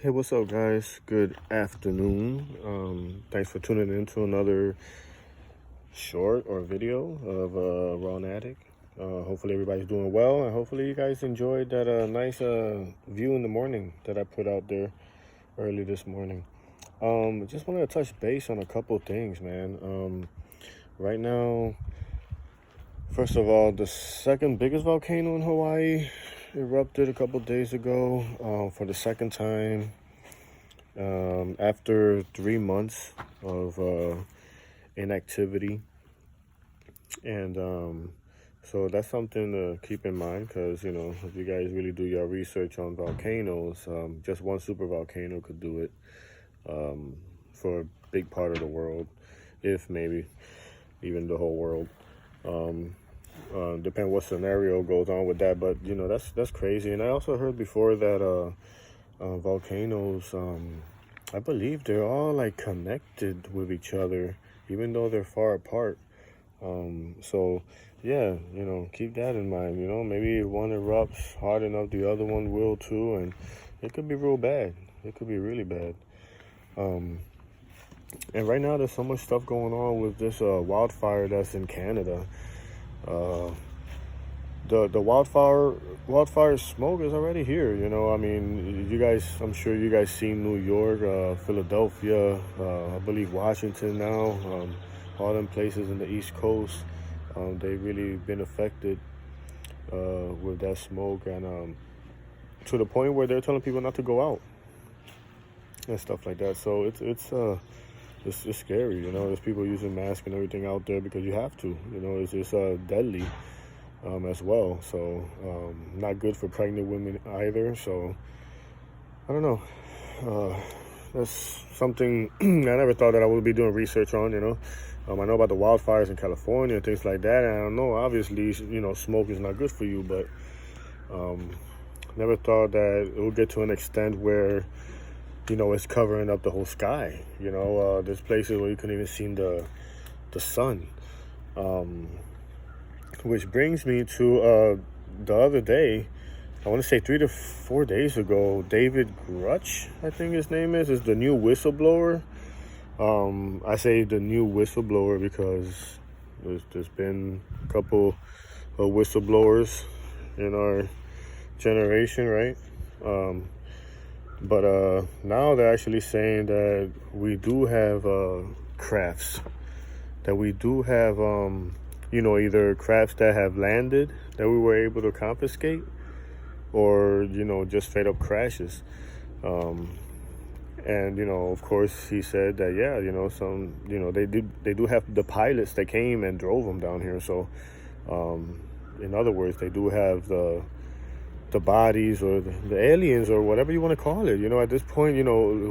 Hey, what's up, guys? Good afternoon. Thanks for tuning in to another short or video of RAW-NATIK. Hopefully everybody's doing well, and hopefully you guys enjoyed that nice view in the morning that I put out there early this morning. Just wanted to touch base on a couple things, man. Right now, first of all, the second biggest volcano in Hawaii erupted a couple days ago for the second time after 3 months of inactivity. And so that's something to keep in mind, because if you guys really do your research on volcanoes, just one super volcano could do it for a big part of the world, if maybe even the whole world. Depend what scenario goes on with that, but that's crazy. And I also heard before that volcanoes, I believe they're all like connected with each other, even though they're far apart. So yeah, keep that in mind. Maybe if one erupts hard enough, the other one will too, and it could be real bad. It could be really bad. And right now there's so much stuff going on with this wildfire that's in Canada. The wildfire smoke is already here. I mean, you guys, I'm sure you guys seen New York, Philadelphia, I believe Washington now, all them places in the East Coast. They've really been affected with that smoke, and to the point where they're telling people not to go out and stuff like that. So it's scary. There's people using masks and everything out there because you have to. It's deadly as well. So not good for pregnant women either. So I don't know. That's something I never thought that I would be doing research on. I know about the wildfires in California and things like that. And I don't know, obviously, smoke is not good for you, but never thought that it would get to an extent where it's covering up the whole sky. There's places where you couldn't even see the sun. Which brings me to the other day, I want to say 3 to 4 days ago, David Grutch, I think his name is the new whistleblower. I say the new whistleblower because there's been a couple of whistleblowers in our generation, right? But now they're actually saying that we do have crafts, that we do have, either crafts that have landed that we were able to confiscate, or, just straight up crashes. And, of course, he said that, yeah, they do have the pilots that came and drove them down here. So, in other words, they do have the bodies or the aliens or whatever you want to call it. At this point,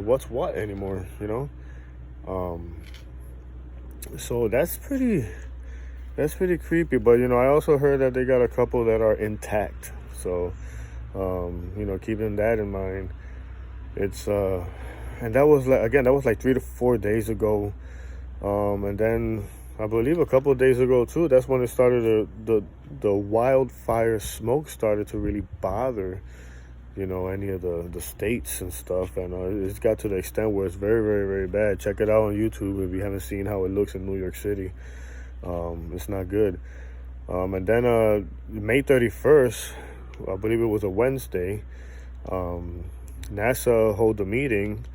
what's what anymore, So that's pretty creepy. But, I also heard that they got a couple that are intact. So, keeping that in mind, it's, and that was like 3 to 4 days ago. And then I believe a couple of days ago too, that's when it started, the wildfire smoke started to really bother, any of the states and stuff. And it's got to the extent where it's very, very, very bad. Check it out on YouTube if you haven't seen how it looks in New York City. It's not good. And then May 31st, I believe it was a Wednesday, NASA held a meeting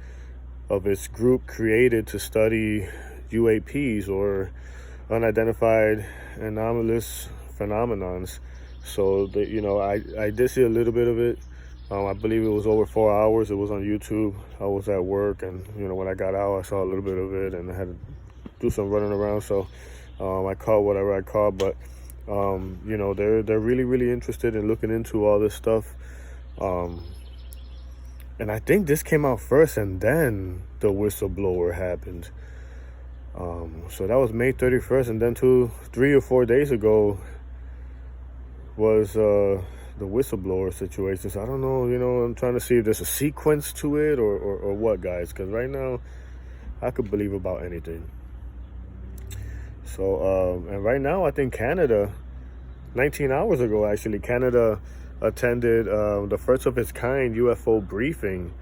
of its group created to study UAPs, or unidentified anomalous phenomenons. So I did see a little bit of it. I believe it was over 4 hours. It was on YouTube. I was at work, and when I got out, I saw a little bit of it, and I had to do some running around. So I caught whatever I caught. But they're really, really interested in looking into all this stuff. And I think this came out first, and then the whistleblower happened. So that was May 31st, and then 3 or 4 days ago was the whistleblower situation. So I don't know, I'm trying to see if there's a sequence to it or what, guys, because right now I could believe about anything. So, and right now I think Canada, 19 hours ago actually, Canada attended the first of its kind UFO briefing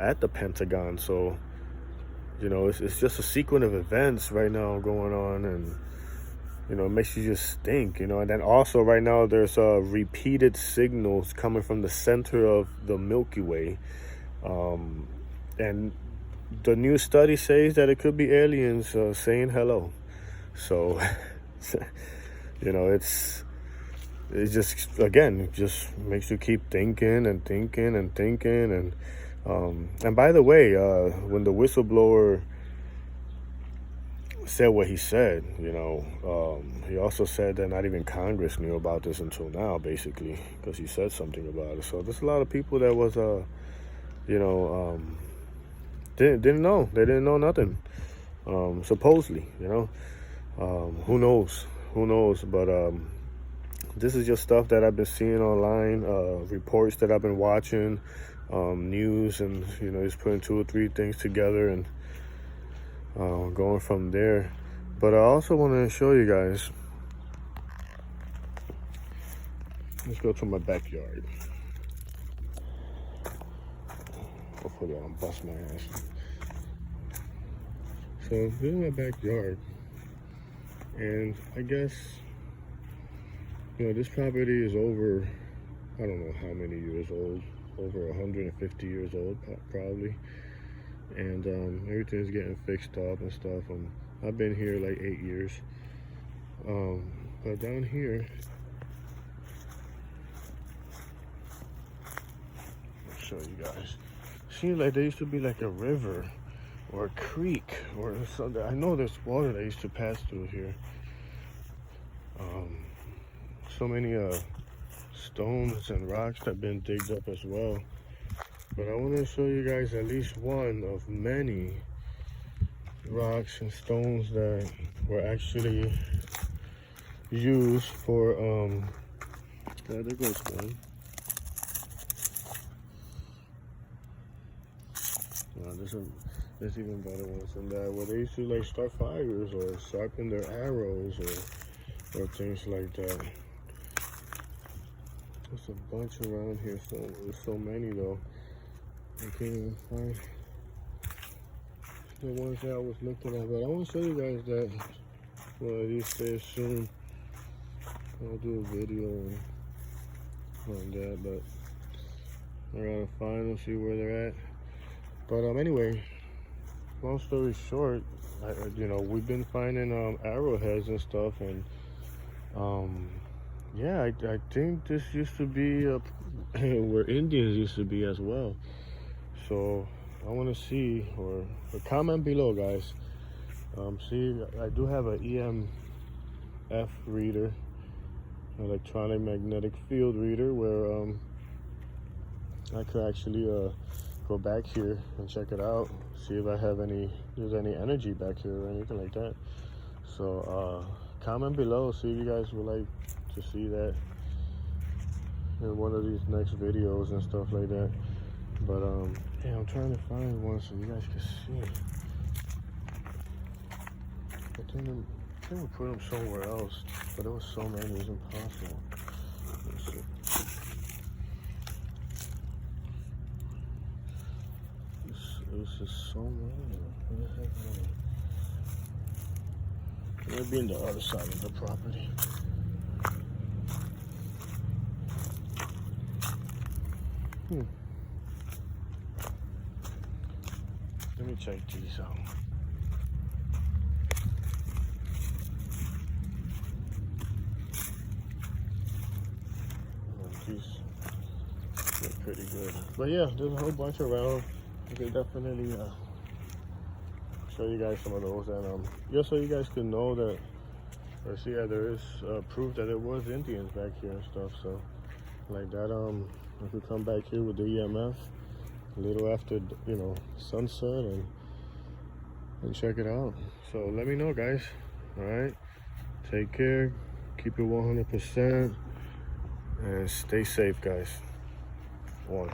at the Pentagon. So, you know, it's just a sequence of events right now going on, and you know, it makes you just think, you know. And then also right now there's repeated signals coming from the center of the Milky Way, and the new study says that it could be aliens saying hello. So you know, it's just, again, it just makes you keep thinking and thinking and thinking. And by the way, when the whistleblower said what he said, you know, he also said that not even Congress knew about this until now, basically, because he said something about it. So there's a lot of people that was you know, didn't know. They didn't know nothing, supposedly, you know. Who knows, but this is just stuff that I've been seeing online, reports that I've been watching, news, and you know, just putting 2 or 3 things together and going from there. But I also want to show you guys, let's go to my backyard. Hopefully I don't bust my ass. So this is my backyard, and I guess, you know, this property is over, I don't know how many years old, over 150 years old probably, and everything's getting fixed up and stuff. I've been here like 8 years, but down here, I'll show you guys. Seems like there used to be like a river or a creek or something. I know there's water that used to pass through here. So many stones and rocks that have been digged up as well. But I want to show you guys at least one of many rocks and stones that were actually used for there goes one. There's even better ones than that, where they used to like start fires or sharpen their arrows or things like that. There's a bunch around here, so there's so many though. I can't even find the ones that I was looking at, but I want to show you guys that one of these days soon. I'll do a video on that, but I gotta find them, see where they're at. But anyway, long story short, you know, we've been finding arrowheads and stuff, and yeah, I think this used to be where Indians used to be as well. So I want to see, or comment below, guys. See, I do have an EMF reader, electronic magnetic field reader, where I could actually go back here and check it out, see if I have there's any energy back here or anything like that. So comment below, see if you guys would like to see that in one of these next videos and stuff like that. But yeah, I'm trying to find one so you guys can see. I think we put them somewhere else, but there was so many, it was impossible. Let's see. It was just so many. What the heck? Maybe in the other side of the property. Let me check these out. These look pretty good. But yeah, there's a whole bunch around. I can definitely show you guys some of those, and just so you guys can know that, or see, yeah, there is proof that it was Indians back here and stuff. So like that, I could come back here with the EMF a little after, you know, sunset, and check it out. So let me know, guys. All right, take care, keep it 100%, and stay safe, guys. One.